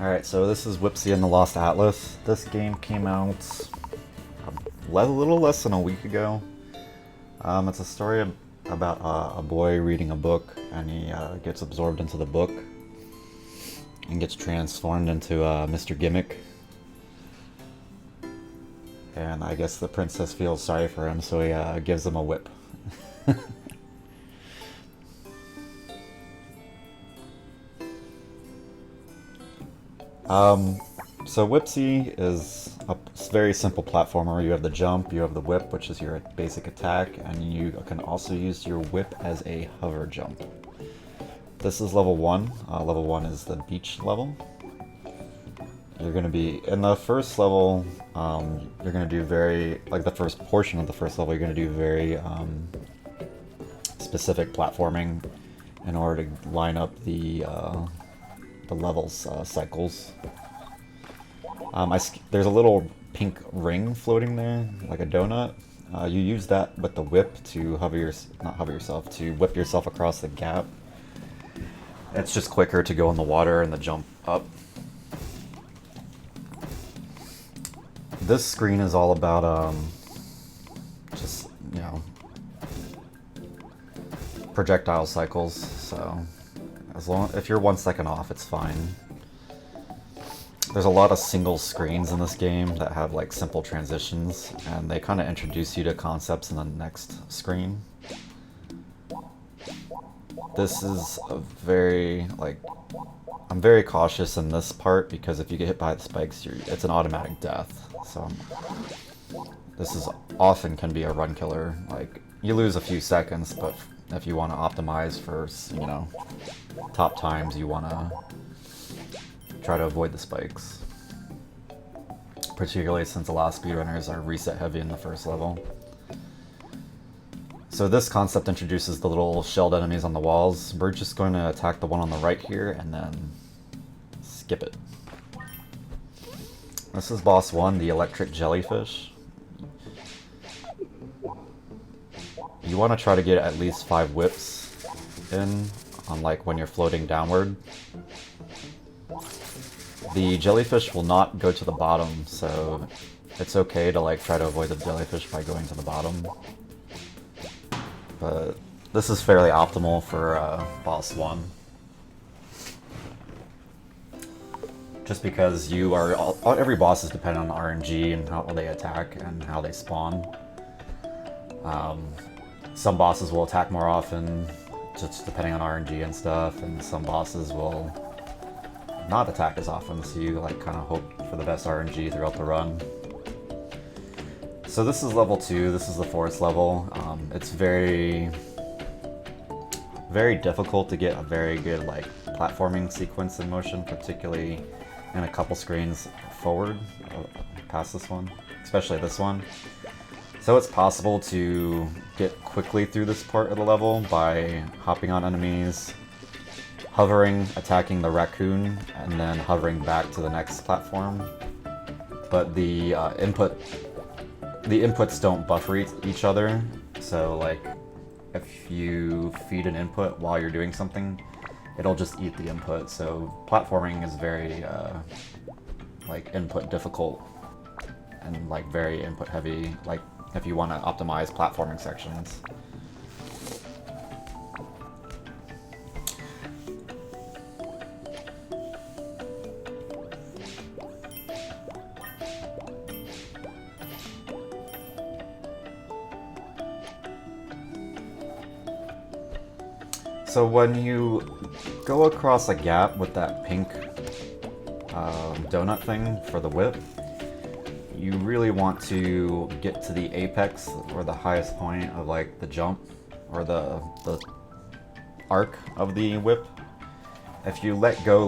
Alright, so this is Whipseey and the Lost Atlas. This game came out a little less than a week ago. It's a story about a boy reading a book, and he gets absorbed into the book and gets transformed into Mr. Gimmick. And I guess the princess feels sorry for him, so he gives him a whip. So Whipseey is a very simple platformer. You have the jump, you have the whip, which is your basic attack, and you can also use your whip as a hover jump. This is level 1. Level 1 is the beach level. You're going to be, in the first level, you're going to do very, like the first portion of the first level, you're going to do very specific platforming in order to line up the levels cycles. There's a little pink ring floating there, like a donut. You use that with the whip to to whip yourself across the gap. It's just quicker to go in the water and the jump up. This screen is all about just, you know, projectile cycles, so if you're 1 second off, it's fine. There's a lot of single screens in this game that have like simple transitions, and they kind of introduce you to concepts in the next screen. This is a very, I'm very cautious in this part because if you get hit by the spikes, it's an automatic death. So this is often can be a run killer. Like, you lose a few seconds, but if you want to optimize for, you know, top times, you want to try to avoid the spikes. Particularly since a lot of speedrunners are reset heavy in the first level. So this concept introduces the little shelled enemies on the walls. We're just going to attack the one on the right here and then skip it. This is boss 1, the electric jellyfish. You want to try to get at least 5 whips in on when you're floating downward. The jellyfish will not go to the bottom, so it's okay to try to avoid the jellyfish by going to the bottom. But this is fairly optimal for boss 1. Just because every boss is dependent on RNG and how they attack and how they spawn. Some bosses will attack more often, just depending on RNG and stuff, and some bosses will not attack as often, so you kind of hope for the best RNG throughout the run. So this is level 2, this is the forest level. It's very difficult to get a very good platforming sequence in motion, particularly in a couple screens forward, past this one, especially this one. So it's possible to get quickly through this part of the level by hopping on enemies, hovering, attacking the raccoon, and then hovering back to the next platform. But the inputs don't buffer each other, so if you feed an input while you're doing something, it'll just eat the input. So platforming is very input difficult and very input heavy, if you want to optimize platforming sections. So when you go across a gap with that pink donut thing for the whip, you really want to get to the apex or the highest point of the jump or the arc of the whip. If you let go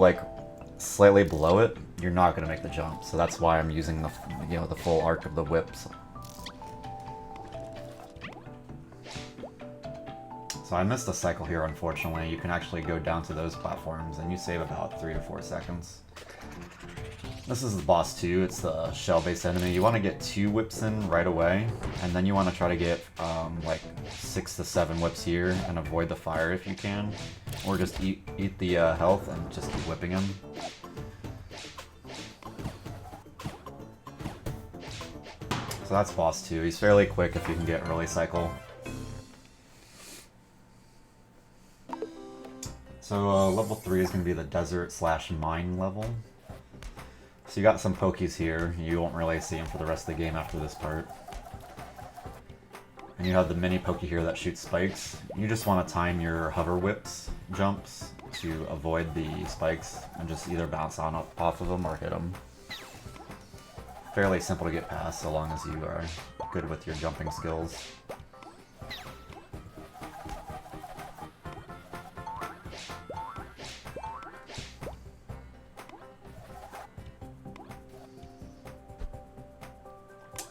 slightly below it, you're not going to make the jump. So that's why I'm using the full arc of the whips. So I missed a cycle here, unfortunately. You can actually go down to those platforms and you save about 3 to 4 seconds. This is the boss 2, it's the shell-based enemy. You want to get 2 whips in right away, and then you want to try to get 6 to 7 whips here and avoid the fire if you can. Or just eat the health and just keep whipping him. So that's boss 2. He's fairly quick if you can get early cycle. So level 3 is going to be the desert / mine level. So you got some pokies here. You won't really see them for the rest of the game after this part. And you have the mini pokey here that shoots spikes. You just want to time your hover whips jumps to avoid the spikes and just either bounce on off of them or hit them. Fairly simple to get past so long as you are good with your jumping skills.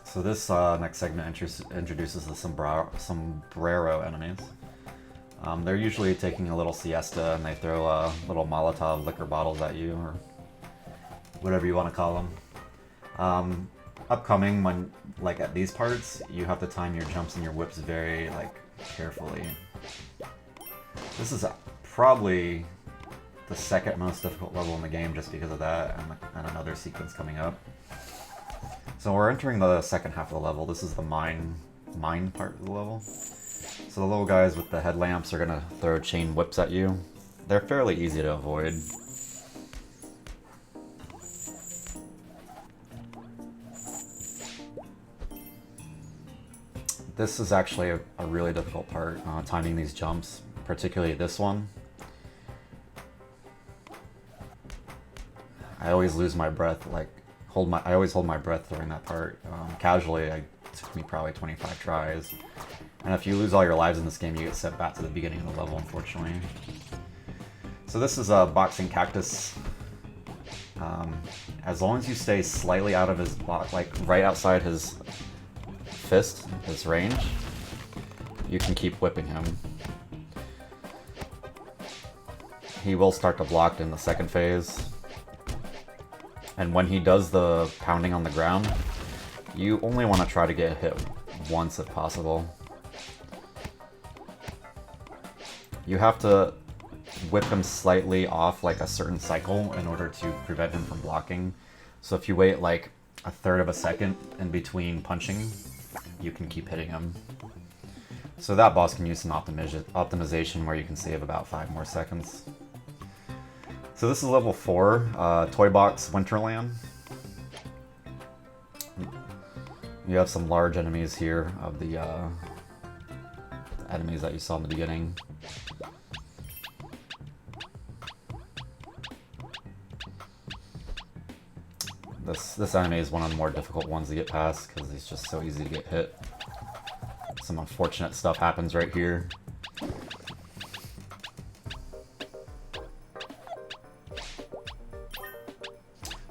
So this next segment introduces the sombrero enemies. They're usually taking a little siesta and they throw little Molotov liquor bottles at you, or whatever you want to call them. Upcoming, when like at these parts, you have to time your jumps and your whips very carefully. This is probably the second most difficult level in the game just because of that, and another sequence coming up. So we're entering the second half of the level. This is the mine part of the level. So the little guys with the headlamps are gonna throw chain whips at you. They're fairly easy to avoid. This is actually a really difficult part, timing these jumps, particularly this one. I always lose my breath, I always hold my breath during that part. Casually, it took me probably 25 tries. And if you lose all your lives in this game, you get sent back to the beginning of the level, unfortunately. So this is a boxing cactus. As long as you stay slightly out of his block, right outside his fist, his range, you can keep whipping him. He will start to block in the second phase. And when he does the pounding on the ground, you only want to try to get hit once if possible. You have to whip him slightly off a certain cycle in order to prevent him from blocking. So if you wait a third of a second in between punching, you can keep hitting him. So that boss can use some optimization where you can save about 5 more seconds. So this is level 4, Toy Box Winterland. You have some large enemies here of the enemies that you saw in the beginning. This enemy is one of the more difficult ones to get past because he's just so easy to get hit. Some unfortunate stuff happens right here.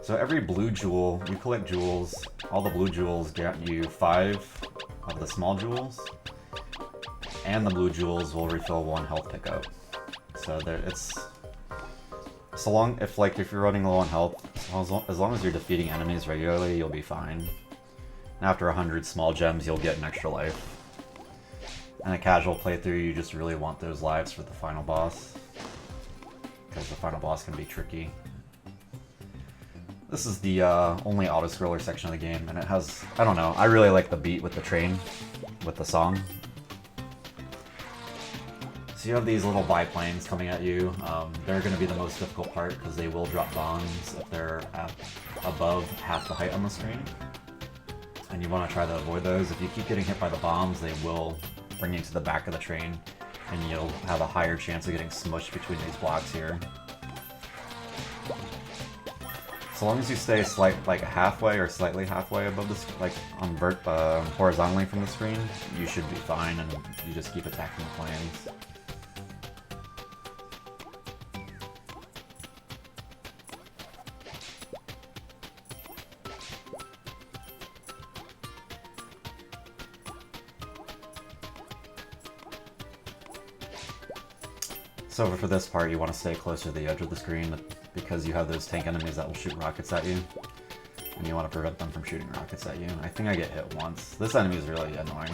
So every blue jewel, you collect jewels, all the blue jewels get you 5 of the small jewels, and the blue jewels will refill 1 health pickup. So it's so long if you're running low on health, as long as you're defeating enemies regularly, you'll be fine. And after 100 small gems, you'll get an extra life. And a casual playthrough, you just really want those lives for the final boss, because the final boss can be tricky. This is the only auto-scroller section of the game, and it has, I don't know, I really like the beat with the train, with the song. So you have these little biplanes coming at you. They're going to be the most difficult part because they will drop bombs if they're above half the height on the screen. And you want to try to avoid those. If you keep getting hit by the bombs, they will bring you to the back of the train, and you'll have a higher chance of getting smushed between these blocks here. So long as you stay halfway or slightly halfway above this, horizontally from the screen, you should be fine, and you just keep attacking the planes. So for this part, you want to stay closer to the edge of the screen because you have those tank enemies that will shoot rockets at you, and you want to prevent them from shooting rockets at you. I think I get hit once. This enemy is really annoying.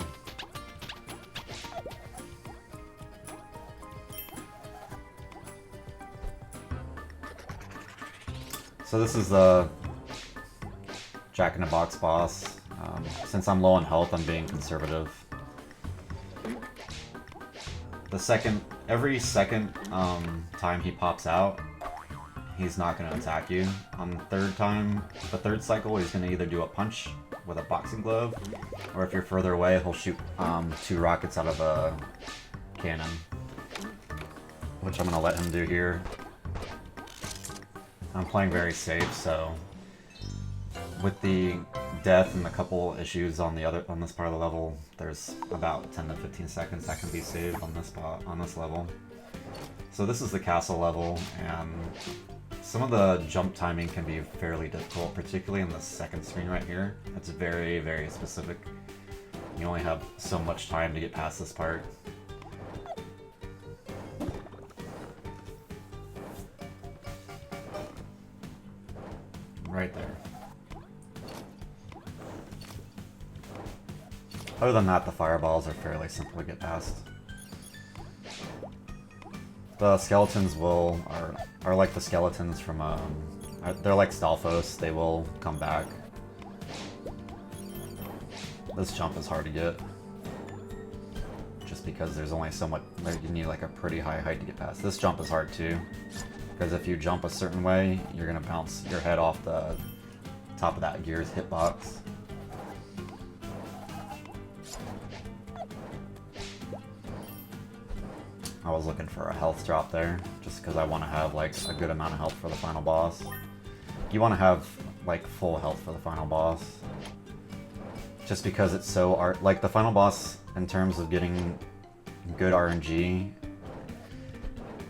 So this is the Jack-in-a-Box boss. Since I'm low on health, I'm being conservative. Every second time he pops out, he's not going to attack you. On the third cycle, he's going to either do a punch with a boxing glove, or if you're further away, he'll shoot 2 rockets out of a cannon, which I'm going to let him do here. I'm playing very safe, so with the death and a couple issues on this part of the level, there's about 10 to 15 seconds that can be saved on this level. So this is the castle level, and some of the jump timing can be fairly difficult, particularly in the second screen right here. It's very, very specific. You only have so much time to get past this part. Right there. Other than that, the fireballs are fairly simple to get past. The skeletons are like the skeletons from they're like Stalfos. They will come back. This jump is hard to get, just because there's only so much. You need like a pretty high height to get past. This jump is hard too, because if you jump a certain way, you're gonna bounce your head off the top of that gear's hitbox. I was looking for a health drop there, just because I want to have like a good amount of health for the final boss. You want to have like full health for the final boss, just because it's so like the final boss in terms of getting good RNG,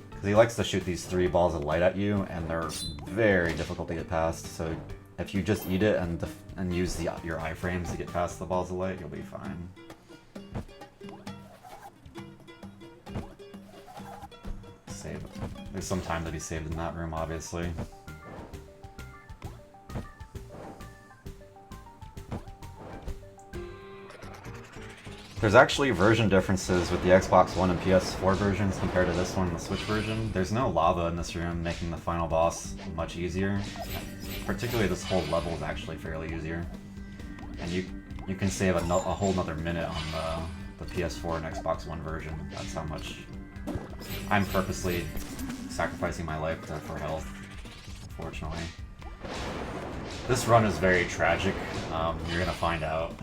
because he likes to shoot these 3 balls of light at you, and they're very difficult to get past. So if you just eat it and use your iframes to get past the balls of light, you'll be fine. Save. There's some time to be saved in that room, obviously. There's actually version differences with the Xbox One and PS4 versions compared to this one and the Switch version. There's no lava in this room, making the final boss much easier. Particularly this whole level is actually fairly easier. And you can save a whole nother minute on the PS4 and Xbox One version. That's how much I'm purposely sacrificing my life for health, unfortunately. This run is very tragic. You're gonna find out.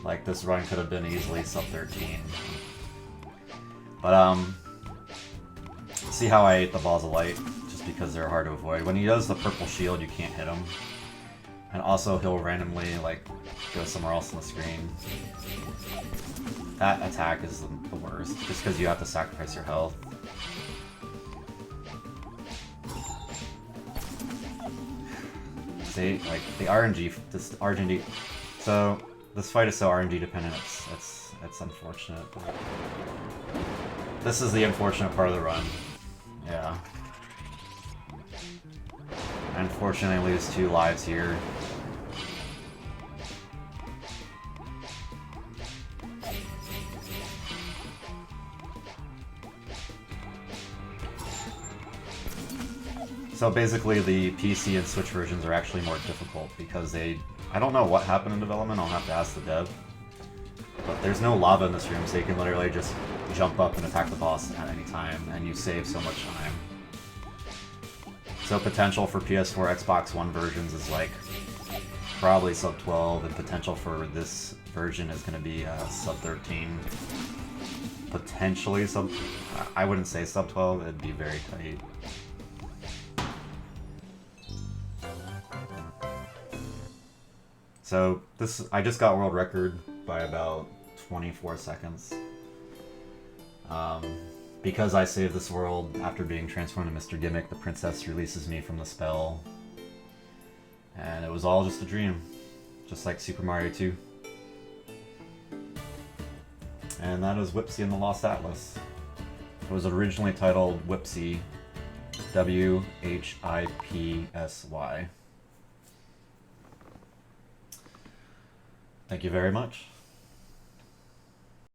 Like, this run could have been easily sub 13. But, see how I ate the balls of light? Just because they're hard to avoid. When he does the purple shield, you can't hit him. And also, he'll randomly, like, go somewhere else on the screen. That attack is the worst, just because you have to sacrifice your health. See, like, the RNG, so, this fight is so RNG dependent, it's unfortunate. But this is the unfortunate part of the run. Yeah. Unfortunately, I lose 2 lives here. So basically, the PC and Switch versions are actually more difficult because I don't know what happened in development, I'll have to ask the dev. But there's no lava in this room, so you can literally just jump up and attack the boss at any time, and you save so much time. So potential for PS4, Xbox One versions is like probably sub 12, and potential for this version is going to be sub 13. Potentially I wouldn't say sub 12, it'd be very tight. So I just got world record by about 24 seconds. Because I saved this world after being transformed to Mr. Gimmick, the princess releases me from the spell. And it was all just a dream. Just like Super Mario 2. And that is Whipseey and the Lost Atlas. It was originally titled Whipseey, W-H-I-P-S-Y. Thank you very much.